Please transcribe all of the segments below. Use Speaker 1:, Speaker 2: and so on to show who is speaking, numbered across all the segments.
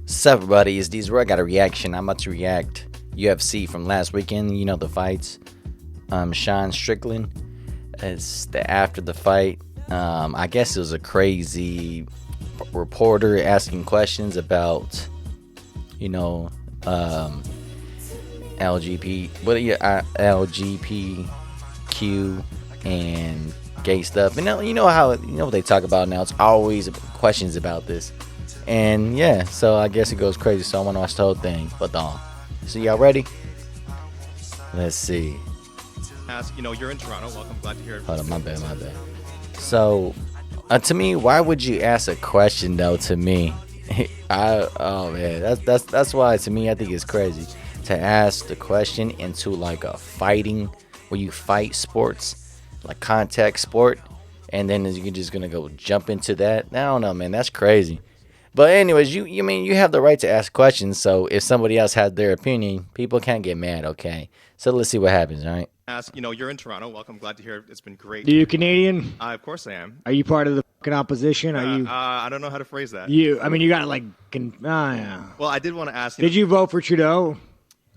Speaker 1: Sup, everybody? It's D's where I got a reaction. I'm about to react UFC from last weekend. You know the fights. Sean Strickland. It's the after the fight. I guess it was a crazy reporter asking questions about, LGBTQ and gay stuff. And you know what they talk about now. It's always questions about this. And yeah, so I guess it goes crazy. So I want to watch the whole thing. But so y'all ready? Let's see.
Speaker 2: You're in Toronto. Welcome. Glad to hear it.
Speaker 1: Hold on, my bad. So, to me, why would you ask a question though? To me, oh man, that's why to me I think it's crazy to ask the question into like a fighting where you fight sports, like contact sport, and then you're just gonna go jump into that. I don't know, man. That's crazy. But anyways, you have the right to ask questions. So if somebody else had their opinion, people can't get mad. Okay. So let's see what happens. All right.
Speaker 2: You're in Toronto. Welcome. Glad to hear it. It's been great.
Speaker 3: Are you Canadian?
Speaker 2: Of course I am.
Speaker 3: Are you part of the fucking opposition? Are you?
Speaker 2: I don't know how to phrase that.
Speaker 3: You got like. Yeah.
Speaker 2: Well, I did want to ask.
Speaker 3: Did you vote for Trudeau?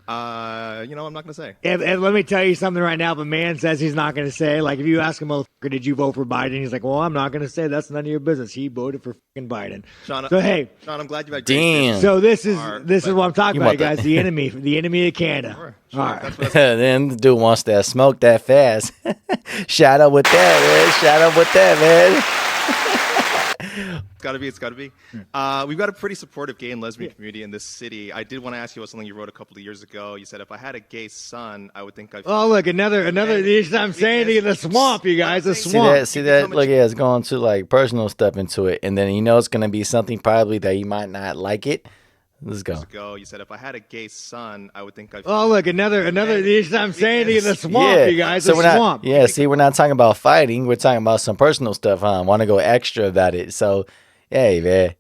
Speaker 2: I'm not going to say.
Speaker 3: And let me tell you something right now. If a man says he's not going to say, like, if you ask him, motherfucker, did you vote for Biden? He's like, well, I'm not going to say. That's none of your business. He voted for fucking Biden.
Speaker 2: Sean,
Speaker 3: hey,
Speaker 2: Sean, I'm glad you had.
Speaker 1: Damn.
Speaker 3: So this is what I'm talking about, guys. The enemy of Canada.
Speaker 2: Sure.
Speaker 3: All right.
Speaker 1: Then the dude wants that smoke that fast. Shout out with that, man.
Speaker 2: It's gotta be. We've got a pretty supportive gay and lesbian community in this city. I did want to ask you about something you wrote a couple of years ago. You said, if I had a gay son, I would think I'd...
Speaker 3: Oh, look, another. I'm saying to you, the swamp, you guys, the swamp.
Speaker 1: See that? Look, yeah, it's going to like personal stuff into it. And then it's going to be something probably that you might not like it. Let's go.
Speaker 2: You said, if I had a gay son, I would think I'd...
Speaker 3: Oh, look, another. I'm saying to you, the swamp, you guys, the swamp.
Speaker 1: We're not talking about fighting. We're talking about some personal stuff, huh? I want to go extra about it. So, hey, man.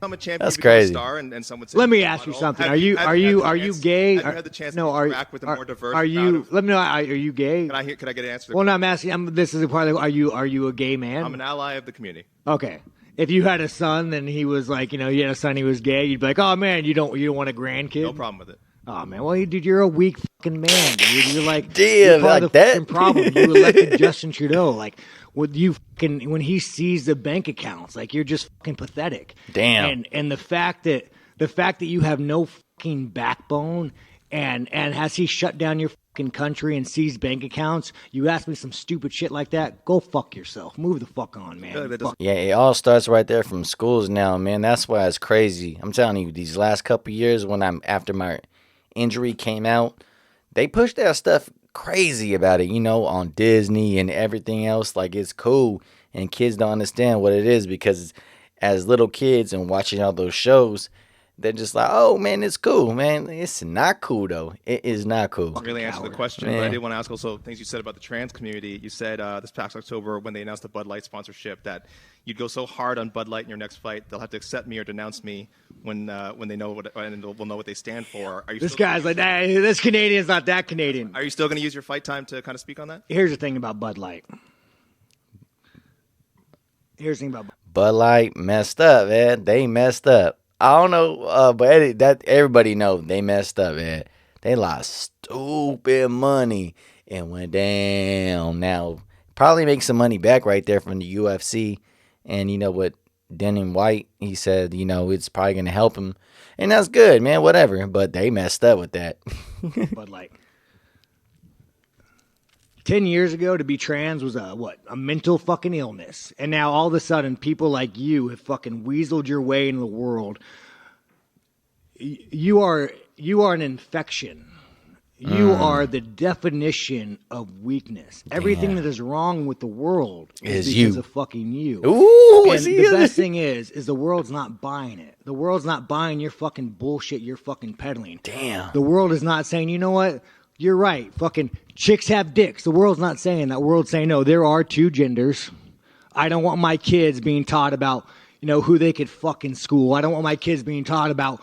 Speaker 2: I'm a champion.
Speaker 1: That's crazy.
Speaker 2: A star and someone said,
Speaker 3: let me ask you something. Are you gay?
Speaker 2: Have you had the chance to interact with a more diverse
Speaker 3: Are you?
Speaker 2: crowd
Speaker 3: Let me know. Are you gay?
Speaker 2: Can I get an answer?
Speaker 3: Well, no, I'm asking. This is a part of. Are you a gay man?
Speaker 2: I'm an ally of the community.
Speaker 3: Okay. If you had a son and he was like, you had a son, he was gay, you'd be like, oh man, you don't want a grandkid?
Speaker 2: No problem with it.
Speaker 3: Oh man, well, dude, you're a weak fucking man, dude. You're like,
Speaker 1: damn,
Speaker 3: you're part
Speaker 1: like
Speaker 3: of the
Speaker 1: that.
Speaker 3: fucking problem. You elected Justin Trudeau, like, when he sees the bank accounts, like, you're just fucking pathetic.
Speaker 1: Damn.
Speaker 3: And the fact that you have no fucking backbone, and has he shut down your fucking country and seized bank accounts? You ask me some stupid shit like that, go fuck yourself. Move the fuck on, man.
Speaker 1: Yeah, it all starts right there from schools now, man. That's why it's crazy. I'm telling you, these last couple years when after my injury came out, they pushed that stuff crazy about it, on Disney and everything else. Like, it's cool, and kids don't understand what it is because as little kids and watching all those shows, they're just like, oh man, it's cool, man. It's not cool though. It is not cool.
Speaker 2: Really answer the question,
Speaker 1: man.
Speaker 2: But I did want to ask also things you said about the trans community. You said this past October when they announced the Bud Light sponsorship that you'd go so hard on Bud Light in your next fight they'll have to accept me or denounce me when they know what and will know what they stand for.
Speaker 3: This guy's like, hey, this Canadian's not that Canadian.
Speaker 2: Are you still going to use your fight time to kind of speak on that?
Speaker 3: Here's the thing about Bud Light.
Speaker 1: Bud Light messed up, man. They messed up. I don't know, but that everybody knows they messed up, man. They lost stupid money and went down. Now, probably make some money back right there from the UFC. And you know what? Denning White, he said, it's probably going to help him. And that's good, man, whatever. But they messed up with that.
Speaker 3: But like 10 years ago, to be trans was a mental fucking illness. And now all of a sudden, people like you have fucking weaseled your way into the world. You are an infection. You are the definition of weakness. Everything that is wrong with the world is because of fucking you.
Speaker 1: Ooh,
Speaker 3: and the best thing is the world's not buying it. The world's not buying your fucking bullshit you're fucking peddling.
Speaker 1: Damn.
Speaker 3: The world is not saying, you know what? You're right. Fucking chicks have dicks. The world's not saying that. The world's saying, no, there are two genders. I don't want my kids being taught about, who they could fuck in school. I don't want my kids being taught about,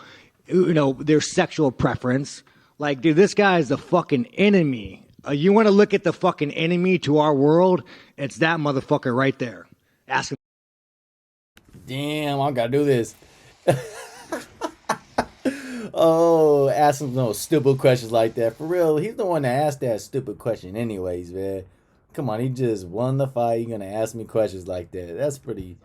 Speaker 3: their sexual preference. Like, dude, this guy is the fucking enemy. You want to look at the fucking enemy to our world? It's that motherfucker right there. Ask him.
Speaker 1: Damn, I got to do this. Oh, asking no stupid questions like that. For real, he's the one that asked that stupid question anyways, man. Come on, he just won the fight. You're going to ask me questions like that. That's pretty...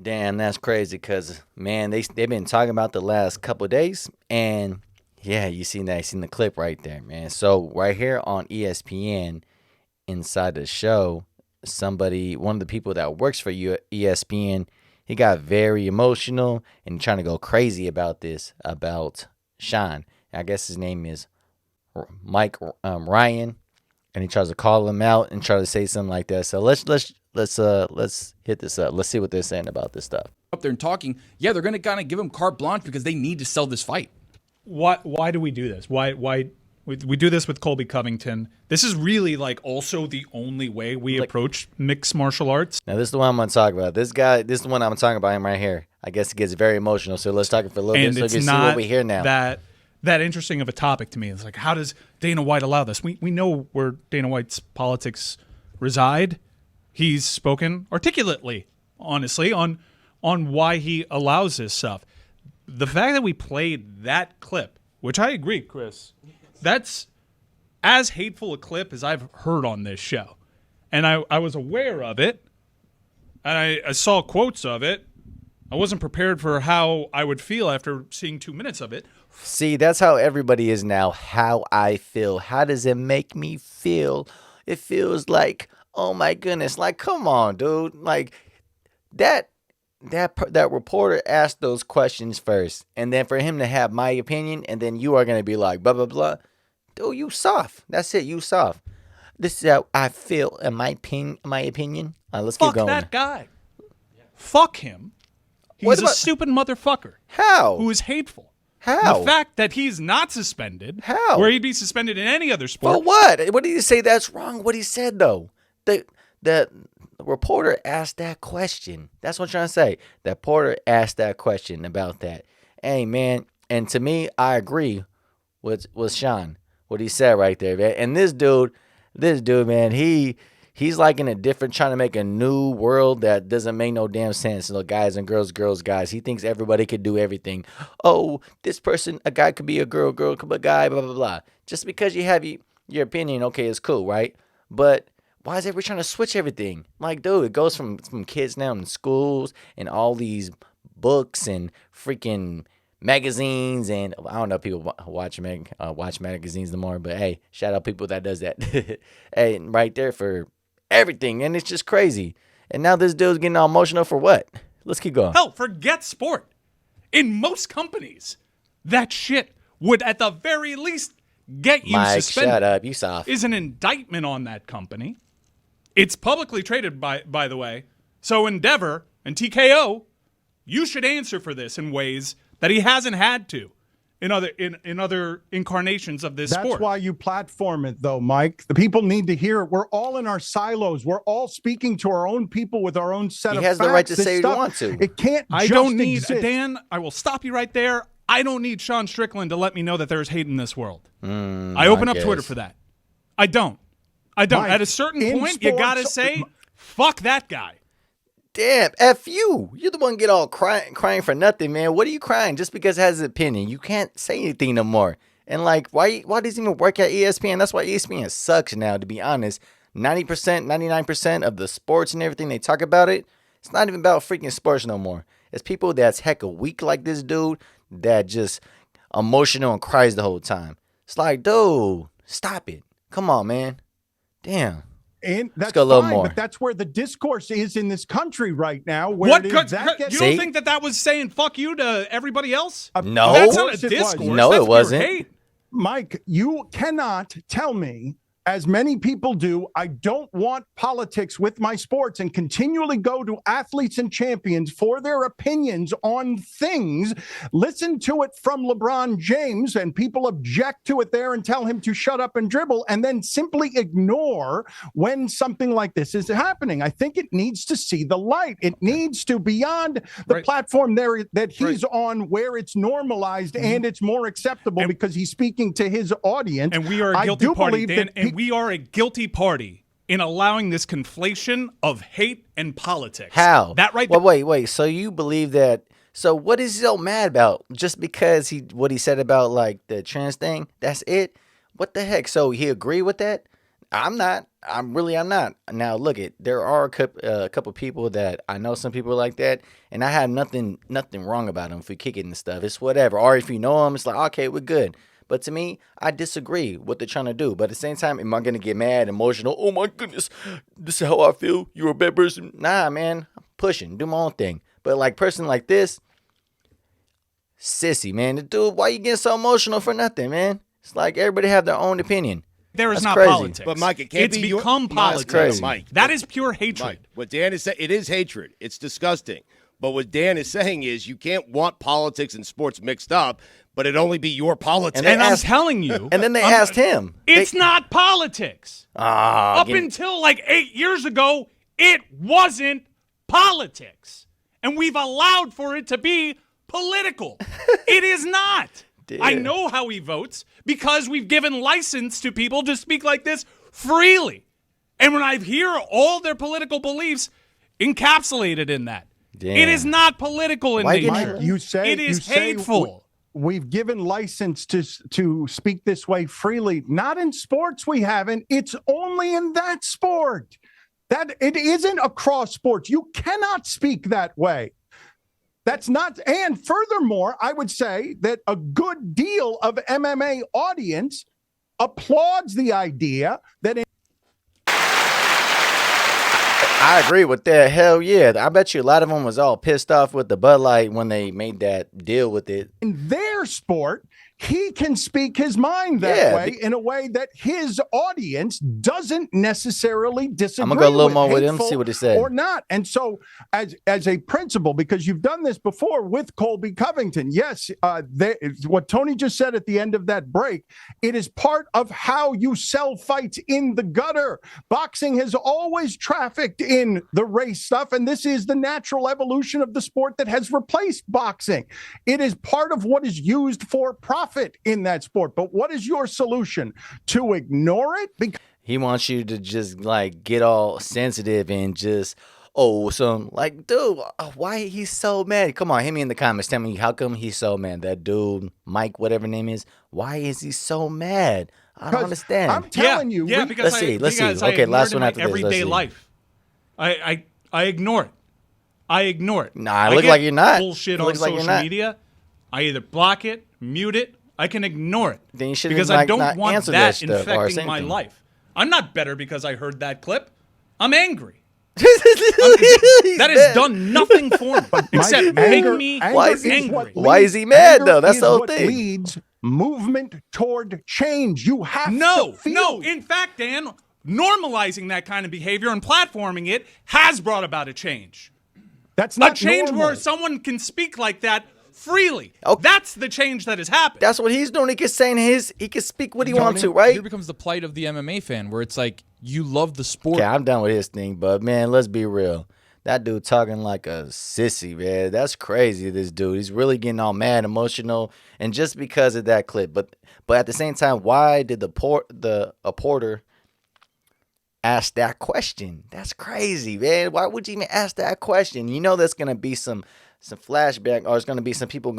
Speaker 1: Damn, that's crazy because, man, they've been talking about the last couple of days. And, yeah, you seen that. You seen the clip right there, man. So, right here on ESPN, inside the show, one of the people that works for ESPN, he got very emotional and trying to go crazy about this, about Sean. I guess his name is Mike Ryan, and he tries to call him out and try to say something like that. So let's hit this up. Let's see what they're saying about this stuff.
Speaker 4: Up there and talking, yeah, they're going to kind of give him carte blanche because they need to sell this fight.
Speaker 5: Why do we do this? Why we do this with Colby Covington? This is really like also the only way we approach mixed martial arts.
Speaker 1: Now this is the one I'm going to talk about. This is the one I'm talking about him right here. I guess he gets very emotional. So let's talk for a little bit so we can see what we hear now.
Speaker 5: That interesting of a topic to me. It's like, how does Dana White allow this? We know where Dana White's politics reside. He's spoken articulately, honestly, on why he allows this stuff. The fact that we played that clip, which I agree, Chris, that's as hateful a clip as I've heard on this show. And I was aware of it, and I saw quotes of it. I wasn't prepared for how I would feel after seeing 2 minutes of it.
Speaker 1: See, that's how everybody is now. How I feel. How does it make me feel? It feels like, oh my goodness, like, come on, dude. Like, that reporter asked those questions first, and then for him to have my opinion, and then you are going to be like, blah, blah, blah. Dude, you soft. That's it. You soft. This is how I feel in my opinion. Let's keep going.
Speaker 5: Fuck that guy. Fuck him. He's a stupid motherfucker.
Speaker 1: How?
Speaker 5: Who is hateful.
Speaker 1: How?
Speaker 5: The fact that he's not suspended.
Speaker 1: How?
Speaker 5: Where he'd be suspended in any other sport.
Speaker 1: For what? What did he say that's wrong? What he said, though? The reporter asked that question. That's what I'm trying to say. The reporter asked that question about that. Hey, man. And to me, I agree with Sean, what he said right there, man. And this dude, man, he's like in a different, trying to make a new world that doesn't make no damn sense. Guys and girls, guys. He thinks everybody could do everything. Oh, this person, a guy could be a girl could be a guy, blah, blah, blah. Just because you have your opinion, okay, it's cool, right? But why is everybody trying to switch everything? Like, dude, it goes from kids now in schools and all these books and freaking magazines, and I don't know if people watch magazines no more, but hey, shout out people that does that. Hey, right there for everything, and it's just crazy. And now this dude's getting all emotional for what? Let's keep going.
Speaker 5: Hell, forget sport. In most companies, that shit would at the very least get you
Speaker 1: Mike,
Speaker 5: suspended.
Speaker 1: shut up, you soft.
Speaker 5: Is an indictment on that company. It's publicly traded, by the way. So Endeavor and TKO, you should answer for this in ways that he hasn't had to in other incarnations of this sport.
Speaker 6: That's why you platform it, though, Mike. The people need to hear it. We're all in our silos. We're all speaking to our own people with our own set of facts.
Speaker 1: He has the right to say what he wants to.
Speaker 6: It can't
Speaker 5: I
Speaker 6: just
Speaker 5: don't need,
Speaker 6: exist.
Speaker 5: Dan, I will stop you right there. I don't need Sean Strickland to let me know that there's hate in this world. I open up Twitter for that. I don't. Mike, at a certain point, you got to say, fuck that guy.
Speaker 1: Damn, F you. You're the one get all crying for nothing, man. What are you crying? Just because it has an opinion. You can't say anything no more. And, like, why does he even work at ESPN? That's why ESPN sucks now, to be honest. 90%, 99% of the sports and everything they talk about it's not even about freaking sports no more. It's people that's hecka weak like this dude that just emotional and cries the whole time. It's like, dude, stop it. Come on, man. Damn.
Speaker 6: And that's
Speaker 1: go a little
Speaker 6: fine,
Speaker 1: more.
Speaker 6: but that's where the discourse is in this country right now.
Speaker 5: You don't think that was saying fuck you to everybody else?
Speaker 1: No.
Speaker 5: That's not a discourse.
Speaker 1: No,
Speaker 5: that's
Speaker 1: it wasn't.
Speaker 5: Hate.
Speaker 6: Mike, you cannot tell me, as many people do, I don't want politics with my sports and continually go to athletes and champions for their opinions on things. Listen to it from LeBron James, and people object to it there and tell him to shut up and dribble, and then simply ignore when something like this is happening. I think it needs to see the light. It needs to, beyond the platform there that he's on, where it's normalized and it's more acceptable because he's speaking to his audience.
Speaker 5: And we are a guilty party, Dan, and we are a guilty party in allowing this conflation of hate and politics.
Speaker 1: How?
Speaker 5: That right
Speaker 1: there. Well, wait. So you believe that So what is he so mad about? Just because what he said about like the trans thing? That's it? What the heck? So he agree with that? I'm not. I'm not. Now look, there are a couple people that I know. Some people like that, and I have nothing wrong about them if we kick it and stuff. It's whatever. Or if you know them, it's like okay, we're good. But to me, I disagree what they're trying to do. But at the same time, am I gonna get mad, emotional? Oh my goodness, this is how I feel. You're a bad person. Nah, man, I'm pushing, do my own thing. But like person like this, sissy, man. The dude, why you getting so emotional for nothing, man? It's like everybody have their own opinion.
Speaker 5: There is
Speaker 1: That's
Speaker 5: not
Speaker 1: crazy.
Speaker 5: politics.
Speaker 7: But Mike, it can't
Speaker 5: it's
Speaker 7: be
Speaker 5: become politics.
Speaker 1: crazy.
Speaker 7: Mike,
Speaker 5: That is pure hatred.
Speaker 7: Mike, what Dan is saying, it is hatred. It's disgusting. But what Dan is saying is you can't want politics and sports mixed up, but it only be your politics.
Speaker 5: And I'm telling you.
Speaker 1: And then they asked him.
Speaker 5: It's not politics. Up
Speaker 1: give-
Speaker 5: until like 8 years ago, it wasn't politics. And we've allowed for it to be political. It is not. I know how he votes because we've given license to people to speak like this freely. And when I hear all their political beliefs encapsulated in that, it is not political in nature.
Speaker 6: Mike, you say
Speaker 5: it is
Speaker 6: you say
Speaker 5: hateful.
Speaker 6: We've given license to speak this way freely. Not in sports, we haven't. It's only in that sport. That it isn't across sports. You cannot speak that way. That's not, and furthermore, I would say that a good deal of MMA audience applauds the idea that
Speaker 1: I agree with that. Hell yeah. I bet you a lot of them was all pissed off with the Bud Light when they made that deal with it.
Speaker 6: in their sport, he can speak his mind that way in a way that his audience doesn't necessarily disagree.
Speaker 1: I'm gonna go a little more with him,
Speaker 6: hateful
Speaker 1: see what he said.
Speaker 6: or not. And so, as a principle, because you've done this before with Colby Covington, yes, what Tony just said at the end of that break, it is part of how you sell fights in the gutter. Boxing has always trafficked in the race stuff, and this is the natural evolution of the sport that has replaced boxing. It is part of what is used for profit in that sport. But what is your solution? To ignore it? Because
Speaker 1: He wants you to just like get all sensitive and just like, dude, why he's so mad? Come on, hit me in the comments. Tell me how come he's so mad. That dude, Mike, whatever name is, why is he so mad? I don't understand.
Speaker 6: I'm telling you.
Speaker 5: Yeah, because
Speaker 1: Let's see.
Speaker 5: I
Speaker 1: Okay,
Speaker 5: ignore
Speaker 1: last
Speaker 5: it in
Speaker 1: one
Speaker 5: my
Speaker 1: after this. Let's
Speaker 5: everyday
Speaker 1: see.
Speaker 5: life. I ignore it. I ignore it.
Speaker 1: Nah, it
Speaker 5: I
Speaker 1: look
Speaker 5: get
Speaker 1: like you're not.
Speaker 5: Bullshit
Speaker 1: It
Speaker 5: on
Speaker 1: looks like you're
Speaker 5: social
Speaker 1: not.
Speaker 5: media. I either block it, mute it. I can ignore it.
Speaker 1: Then you should
Speaker 5: because
Speaker 1: just,
Speaker 5: I
Speaker 1: like,
Speaker 5: don't
Speaker 1: not
Speaker 5: want
Speaker 1: answer
Speaker 5: that
Speaker 1: that stuff or
Speaker 5: infecting
Speaker 1: say
Speaker 5: my
Speaker 1: anything.
Speaker 5: life. I'm not better because I heard that clip. I'm angry.
Speaker 1: He's
Speaker 5: That has
Speaker 1: mad.
Speaker 5: done nothing for me except make me
Speaker 1: Why is he-
Speaker 5: angry.
Speaker 1: Why is he mad, though? That's
Speaker 6: is
Speaker 1: the whole
Speaker 6: what
Speaker 1: thing.
Speaker 6: leads movement toward change. You have
Speaker 5: No,
Speaker 6: to feel.
Speaker 5: no. In fact, Dan, normalizing that kind of behavior and platforming it has brought about a change.
Speaker 6: That's
Speaker 5: A
Speaker 6: not
Speaker 5: change
Speaker 6: normal.
Speaker 5: where someone can speak like that freely.
Speaker 1: Okay.
Speaker 5: That's the change that has happened.
Speaker 1: That's what he's doing. He can he can speak what he
Speaker 4: Tony,
Speaker 1: wants to, right?
Speaker 4: Here becomes the plight of the MMA fan, where it's like you love the sport.
Speaker 1: Okay, I'm done with his thing, but man, let's be real. That dude talking like a sissy, man. That's crazy. This dude, he's really getting all mad, emotional, and just because of that clip. But at the same time, why did a porter ask that question? That's crazy, man. Why would you even ask that question? You know, there's gonna be some flashback, or it's gonna be some people's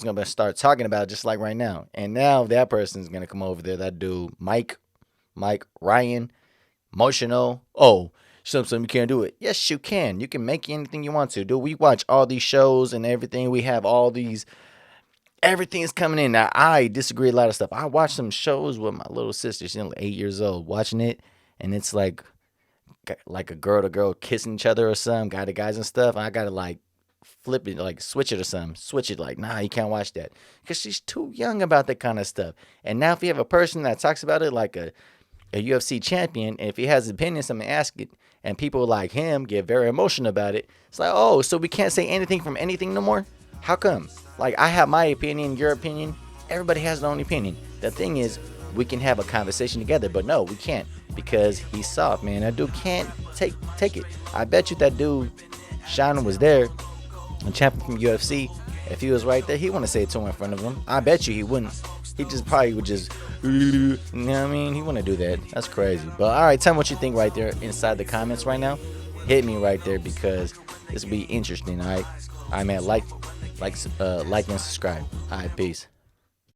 Speaker 1: gonna start talking about it just like right now. And now that person's gonna come over there. That dude, Mike Ryan, emotional. Oh, something you can't do it. Yes, you can. You can make anything you want to. Dude, we watch all these shows and everything. We have all these. Everything's coming in. Now, I disagree a lot of stuff. I watch some shows with my little sister. She's only 8 years old, watching it, and it's like a girl to girl kissing each other or something, guy to guys and stuff. I gotta like flip it, like switch it or something. Switch it like, nah, you can't watch that because she's too young about that kind of stuff. And now if you have a person that talks about it like a UFC champion, and if he has opinions, I'm gonna ask it, and people like him get very emotional about it. It's like, oh, so we can't say anything from anything no more? How come? Like, I have my opinion, your opinion. Everybody has their own opinion. The thing is, we can have a conversation together, but no, we can't because he's soft, man. That dude can't take it. I bet you that dude, Shannon, was there, a champion from UFC. If he was right there, he wouldn't say it to him in front of him. I bet you he wouldn't. He just probably would just, you know what I mean? He wouldn't do that. That's crazy. But all right, tell me what you think right there inside the comments right now. Hit me right there because this will be interesting, all right? All right, man. Like and subscribe. All right, peace.